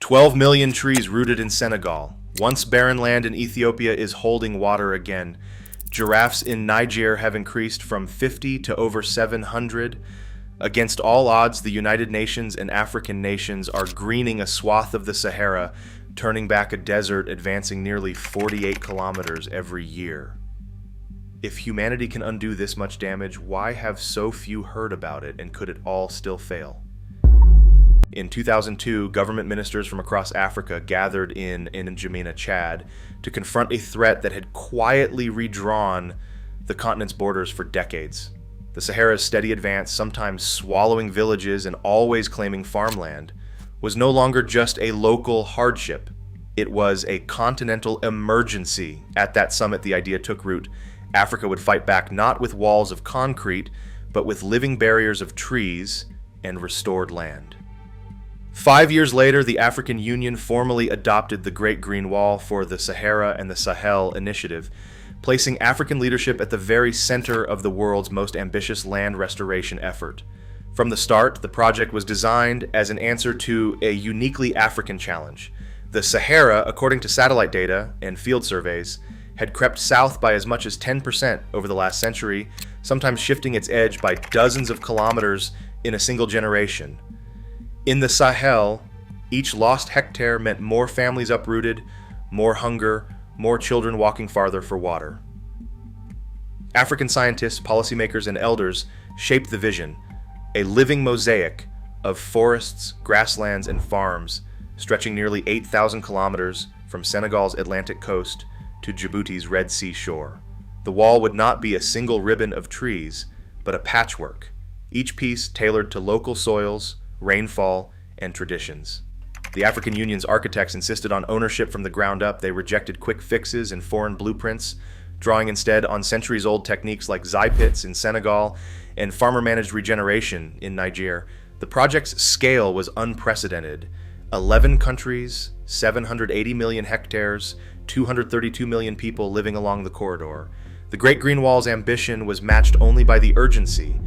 12 million trees rooted in Senegal. Once barren land in Ethiopia is holding water again. Giraffes in Niger have increased from 50 to over 700. Against all odds, the United Nations and African nations are greening a swath of the Sahara, turning back a desert advancing nearly 48 kilometers every year. If humanity can undo this much damage, why have so few heard about it, and could it all still fail? In 2002, government ministers from across Africa gathered in N'Djamena, Chad, to confront a threat that had quietly redrawn the continent's borders for decades. The Sahara's steady advance, sometimes swallowing villages and always claiming farmland, was no longer just a local hardship. It was a continental emergency. At that summit, the idea took root. Africa would fight back not with walls of concrete, but with living barriers of trees and restored land. 5 years later, the African Union formally adopted the Great Green Wall for the Sahara and the Sahel initiative, placing African leadership at the very center of the world's most ambitious land restoration effort. From the start, the project was designed as an answer to a uniquely African challenge. The Sahara, according to satellite data and field surveys, had crept south by as much as 10% over the last century, sometimes shifting its edge by dozens of kilometers in a single generation. In the Sahel, each lost hectare meant more families uprooted, more hunger, more children walking farther for water. African scientists, policymakers, and elders shaped the vision, a living mosaic of forests, grasslands, and farms stretching nearly 8,000 kilometers from Senegal's Atlantic coast to Djibouti's Red Sea shore. The wall would not be a single ribbon of trees, but a patchwork, each piece tailored to local soils, rainfall, and traditions. The African Union's architects insisted on ownership from the ground up. They rejected quick fixes and foreign blueprints, drawing instead on centuries-old techniques like zai pits in Senegal and farmer-managed regeneration in Niger. The project's scale was unprecedented. 11 countries, 780 million hectares, 232 million people living along the corridor. The Great Green Wall's ambition was matched only by the urgency.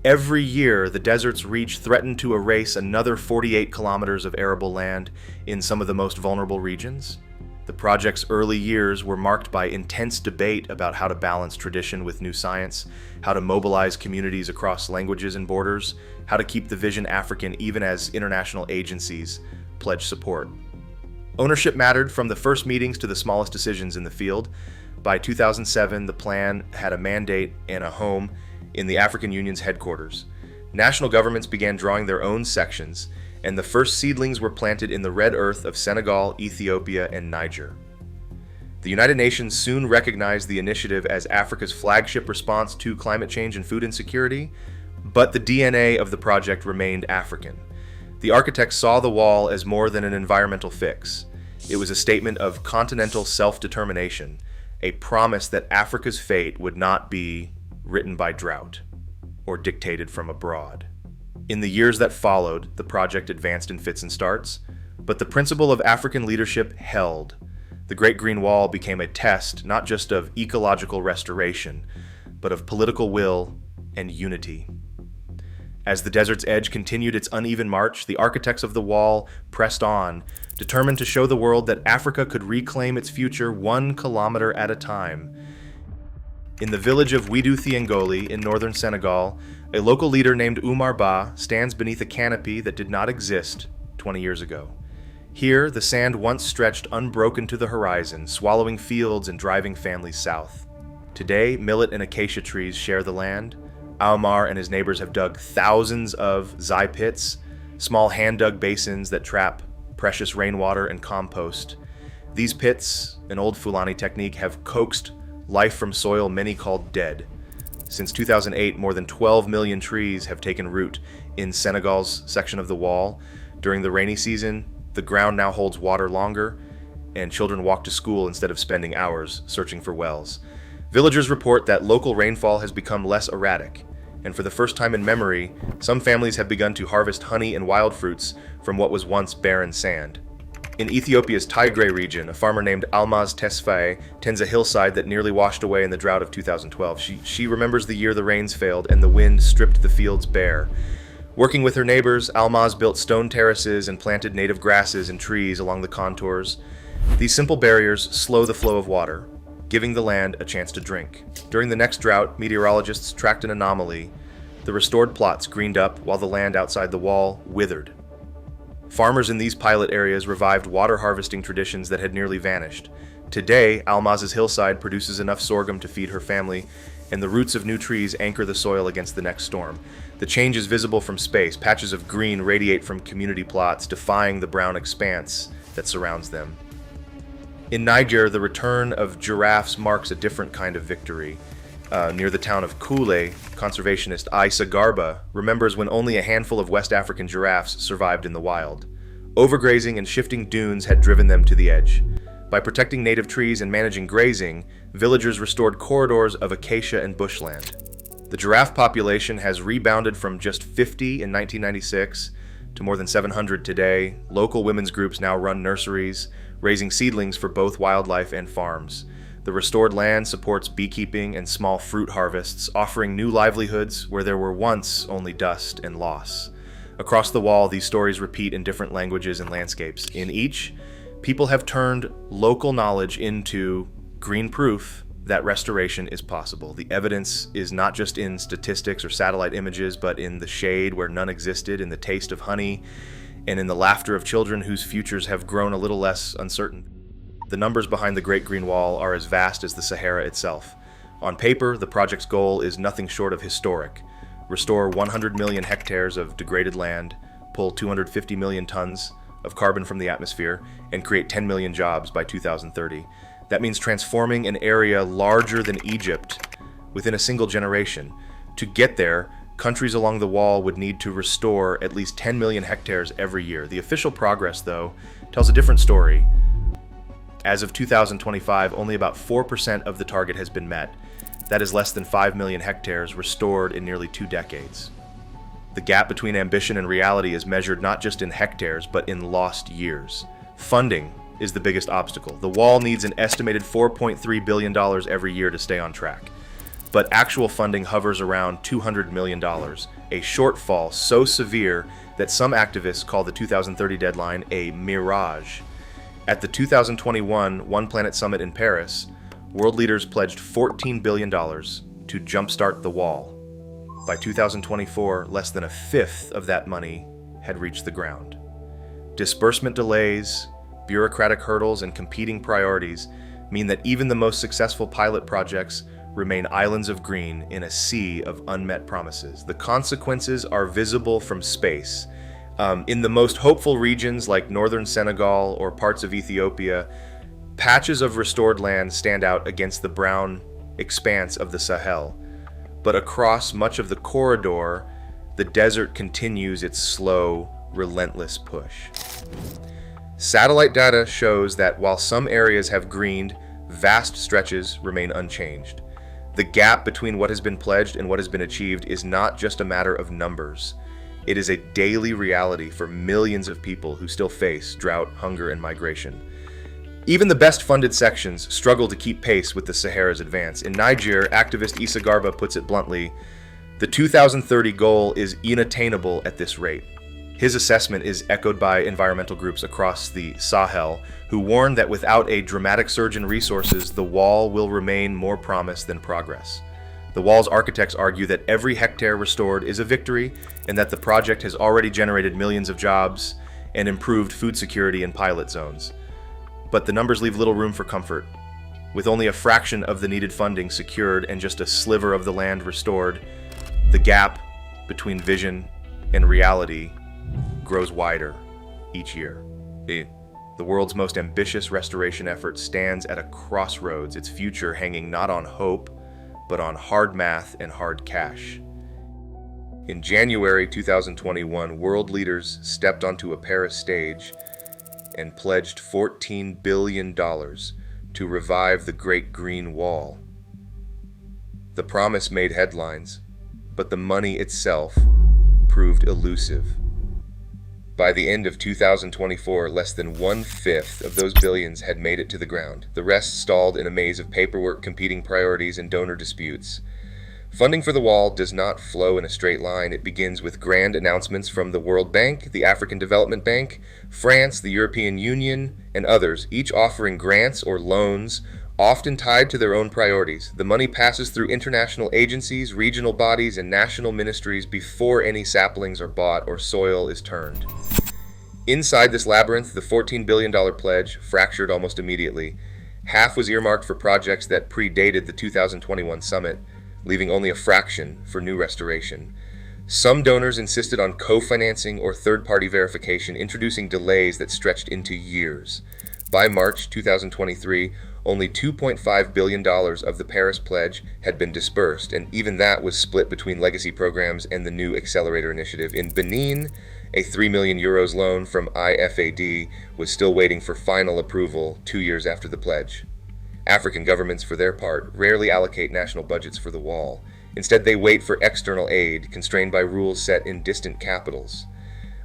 Every year, the desert's reach threatened to erase another 48 kilometers of arable land in some of the most vulnerable regions. The project's early years were marked by intense debate about how to balance tradition with new science, how to mobilize communities across languages and borders, how to keep the vision African even as international agencies pledged support. Ownership mattered from the first meetings to the smallest decisions in the field. By 2007, the plan had a mandate and a home in the African Union's headquarters. National governments began drawing their own sections, and the first seedlings were planted in the red earth of Senegal, Ethiopia, and Niger. The United Nations soon recognized the initiative as Africa's flagship response to climate change and food insecurity, but the DNA of the project remained African. The architects saw the wall as more than an environmental fix. It was a statement of continental self-determination, a promise that Africa's fate would not be written by drought or dictated from abroad. In the years that followed, the project advanced in fits and starts, but the principle of African leadership held. The Great Green Wall became a test not just of ecological restoration, but of political will and unity. As the desert's edge continued its uneven march, the architects of the wall pressed on, determined to show the world that Africa could reclaim its future 1 kilometer at a time. In the village of Widu Thiengoli in northern Senegal, a local leader named Umar Ba stands beneath a canopy that did not exist 20 years ago. Here, the sand once stretched unbroken to the horizon, swallowing fields and driving families south. Today, millet and acacia trees share the land. Umar and his neighbors have dug thousands of zai pits, small hand-dug basins that trap precious rainwater and compost. These pits, an old Fulani technique, have coaxed life from soil many called dead. Since 2008, more than 12 million trees have taken root in Senegal's section of the wall. During the rainy season, the ground now holds water longer, and children walk to school instead of spending hours searching for wells. Villagers report that local rainfall has become less erratic, and for the first time in memory, some families have begun to harvest honey and wild fruits from what was once barren sand. In Ethiopia's Tigray region, a farmer named Almaz Tesfaye tends a hillside that nearly washed away in the drought of 2012. She remembers the year the rains failed and the wind stripped the fields bare. Working with her neighbors, Almaz built stone terraces and planted native grasses and trees along the contours. These simple barriers slow the flow of water, giving the land a chance to drink. During the next drought, meteorologists tracked an anomaly. The restored plots greened up while the land outside the wall withered. Farmers in these pilot areas revived water harvesting traditions that had nearly vanished. Today, Almaz's hillside produces enough sorghum to feed her family, and the roots of new trees anchor the soil against the next storm. The change is visible from space. Patches of green radiate from community plots, defying the brown expanse that surrounds them. In Niger, the return of giraffes marks a different kind of victory. Near the town of Kule, conservationist Issa Garba remembers when only a handful of West African giraffes survived in the wild. Overgrazing and shifting dunes had driven them to the edge. By protecting native trees and managing grazing, villagers restored corridors of acacia and bushland. The giraffe population has rebounded from just 50 in 1996 to more than 700 today. Local women's groups now run nurseries, raising seedlings for both wildlife and farms. The restored land supports beekeeping and small fruit harvests, offering new livelihoods where there were once only dust and loss. Across the wall, these stories repeat in different languages and landscapes. In each, people have turned local knowledge into green proof that restoration is possible. The evidence is not just in statistics or satellite images, but in the shade where none existed, in the taste of honey, and in the laughter of children whose futures have grown a little less uncertain. The numbers behind the Great Green Wall are as vast as the Sahara itself. On paper, the project's goal is nothing short of historic. Restore 100 million hectares of degraded land, pull 250 million tons of carbon from the atmosphere, and create 10 million jobs by 2030. That means transforming an area larger than Egypt within a single generation. To get there, countries along the wall would need to restore at least 10 million hectares every year. The official progress, though, tells a different story. As of 2025, only about 4% of the target has been met. That is less than 5 million hectares restored in nearly 2 decades. The gap between ambition and reality is measured not just in hectares, but in lost years. Funding is the biggest obstacle. The wall needs an estimated $4.3 billion every year to stay on track. But actual funding hovers around $200 million, a shortfall so severe that some activists call the 2030 deadline a mirage. At the 2021 One Planet Summit in Paris, world leaders pledged $14 billion to jumpstart the wall. By 2024, less than a fifth of that money had reached the ground. Disbursement delays, bureaucratic hurdles, and competing priorities mean that even the most successful pilot projects remain islands of green in a sea of unmet promises. The consequences are visible from space. In the most hopeful regions like northern Senegal or parts of Ethiopia, patches of restored land stand out against the brown expanse of the Sahel. But across much of the corridor, the desert continues its slow, relentless push. Satellite data shows that while some areas have greened, vast stretches remain unchanged. The gap between what has been pledged and what has been achieved is not just a matter of numbers. It is a daily reality for millions of people who still face drought, hunger, and migration. Even the best-funded sections struggle to keep pace with the Sahara's advance. In Niger, activist Issa Garba puts it bluntly, the 2030 goal is unattainable at this rate. His assessment is echoed by environmental groups across the Sahel, who warn that without a dramatic surge in resources, the wall will remain more promise than progress. The wall's architects argue that every hectare restored is a victory, and that the project has already generated millions of jobs and improved food security in pilot zones. But the numbers leave little room for comfort. With only a fraction of the needed funding secured and just a sliver of the land restored, the gap between vision and reality grows wider each year. The world's most ambitious restoration effort stands at a crossroads, its future hanging not on hope, but on hard math and hard cash. In January 2021, world leaders stepped onto a Paris stage and pledged $14 billion to revive the Great Green Wall. The promise made headlines, but the money itself proved elusive. By the end of 2024, less than 1/5 of those billions had made it to the ground. The rest stalled in a maze of paperwork, competing priorities, and donor disputes. Funding for the wall does not flow in a straight line. It begins with grand announcements from the World Bank, the African Development Bank, France, the European Union, and others, each offering grants or loans, often tied to their own priorities. The money passes through international agencies, regional bodies, and national ministries before any saplings are bought or soil is turned. Inside this labyrinth, the $14 billion pledge fractured almost immediately. Half was earmarked for projects that predated the 2021 summit, leaving only a fraction for new restoration. Some donors insisted on co-financing or third-party verification, introducing delays that stretched into years. By March 2023, only $2.5 billion of the Paris Pledge had been dispersed, and even that was split between legacy programs and the new Accelerator Initiative. In Benin, a €3 million loan from IFAD was still waiting for final approval 2 years after the pledge. African governments, for their part, rarely allocate national budgets for the wall. Instead, they wait for external aid, constrained by rules set in distant capitals.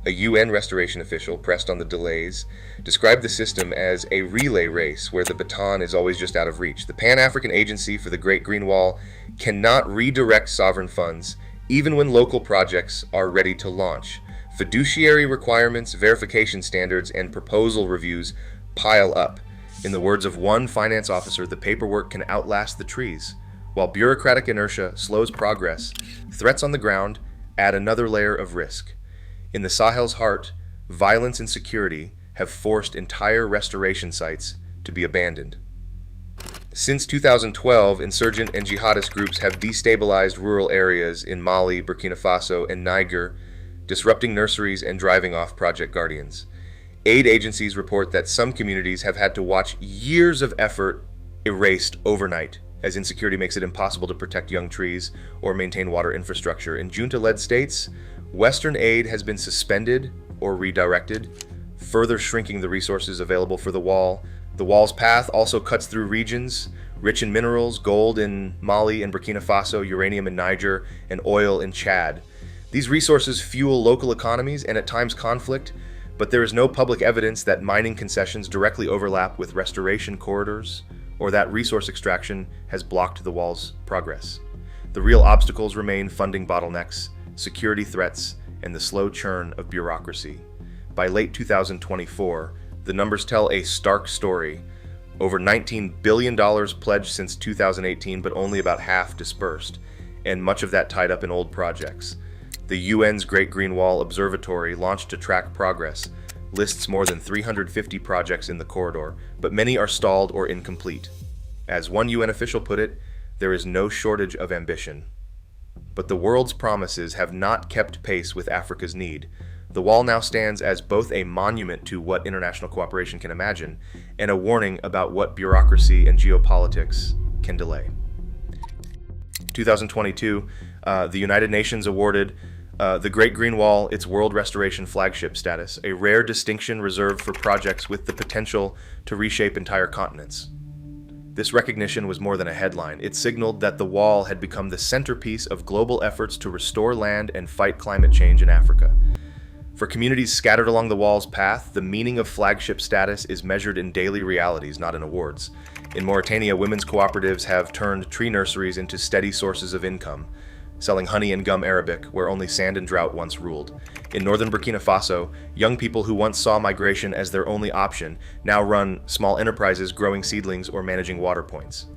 A UN restoration official, pressed on the delays, described the system as a relay race where the baton is always just out of reach. The Pan-African Agency for the Great Green Wall cannot redirect sovereign funds, even when local projects are ready to launch. Fiduciary requirements, verification standards, and proposal reviews pile up. In the words of one finance officer, the paperwork can outlast the trees. While bureaucratic inertia slows progress, threats on the ground add another layer of risk. In the Sahel's heart, violence and security have forced entire restoration sites to be abandoned. Since 2012, insurgent and jihadist groups have destabilized rural areas in Mali, Burkina Faso, and Niger, disrupting nurseries and driving off project guardians. Aid agencies report that some communities have had to watch years of effort erased overnight, as insecurity makes it impossible to protect young trees or maintain water infrastructure. In junta-led states, Western aid has been suspended or redirected, further shrinking the resources available for the wall. The wall's path also cuts through regions rich in minerals, gold in Mali and Burkina Faso, uranium in Niger, and oil in Chad. These resources fuel local economies and at times conflict, but there is no public evidence that mining concessions directly overlap with restoration corridors or that resource extraction has blocked the wall's progress. The real obstacles remain funding bottlenecks, security threats, and the slow churn of bureaucracy. By late 2024, the numbers tell a stark story. Over $19 billion pledged since 2018, but only about half dispersed, and much of that tied up in old projects. The UN's Great Green Wall Observatory, launched to track progress, lists more than 350 projects in the corridor, but many are stalled or incomplete. As one UN official put it, there is no shortage of ambition. But the world's promises have not kept pace with Africa's need. The wall now stands as both a monument to what international cooperation can imagine and a warning about what bureaucracy and geopolitics can delay. 2022, the United Nations awarded the Great Green Wall its World Restoration Flagship status, a rare distinction reserved for projects with the potential to reshape entire continents. This recognition was more than a headline. It signaled that the wall had become the centerpiece of global efforts to restore land and fight climate change in Africa. For communities scattered along the wall's path, the meaning of flagship status is measured in daily realities, not in awards. In Mauritania, women's cooperatives have turned tree nurseries into steady sources of income, selling honey and gum Arabic where only sand and drought once ruled. In northern Burkina Faso, young people who once saw migration as their only option now run small enterprises growing seedlings or managing water points.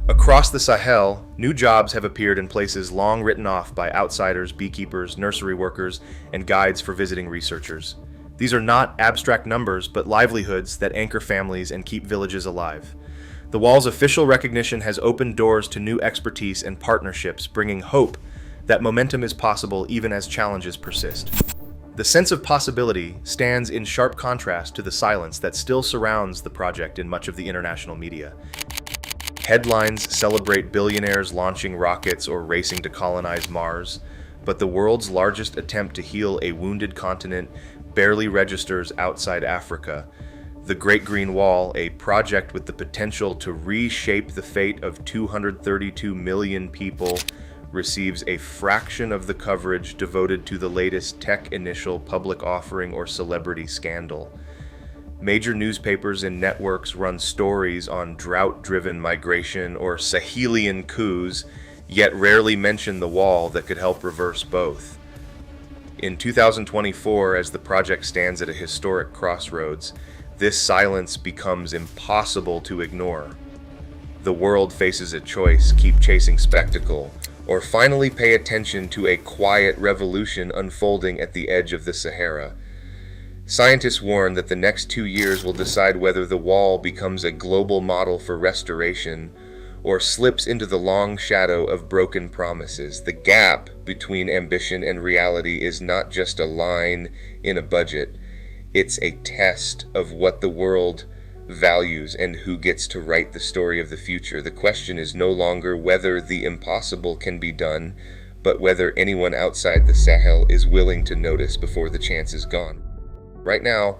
Across the Sahel, new jobs have appeared in places long written off by outsiders, beekeepers, nursery workers, and guides for visiting researchers. These are not abstract numbers, but livelihoods that anchor families and keep villages alive. The wall's official recognition has opened doors to new expertise and partnerships, bringing hope that momentum is possible even as challenges persist. The sense of possibility stands in sharp contrast to the silence that still surrounds the project in much of the international media. Headlines celebrate billionaires launching rockets or racing to colonize Mars, but the world's largest attempt to heal a wounded continent barely registers outside Africa. The Great Green Wall, a project with the potential to reshape the fate of 232 million people, receives a fraction of the coverage devoted to the latest tech initial public offering or celebrity scandal. Major newspapers and networks run stories on drought-driven migration or Sahelian coups, yet rarely mention the wall that could help reverse both. In 2024, as the project stands at a historic crossroads, this silence becomes impossible to ignore. The world faces a choice: keep chasing spectacle, or finally pay attention to a quiet revolution unfolding at the edge of the Sahara. Scientists warn that the next 2 years will decide whether the wall becomes a global model for restoration or slips into the long shadow of broken promises. The gap between ambition and reality is not just a line in a budget, it's a test of what the world values and who gets to write the story of the future. The question is no longer whether the impossible can be done, but whether anyone outside the Sahel is willing to notice before the chance is gone. Right now,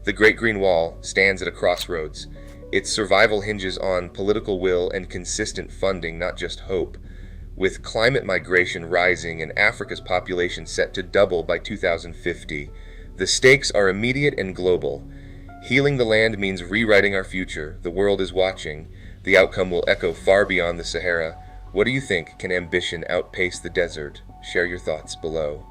the Great Green Wall stands at a crossroads. Its survival hinges on political will and consistent funding, not just hope. With climate migration rising and Africa's population set to double by 2050, the stakes are immediate and global. Healing the land means rewriting our future. The world is watching. The outcome will echo far beyond the Sahara. What do you think? Can ambition outpace the desert? Share your thoughts below.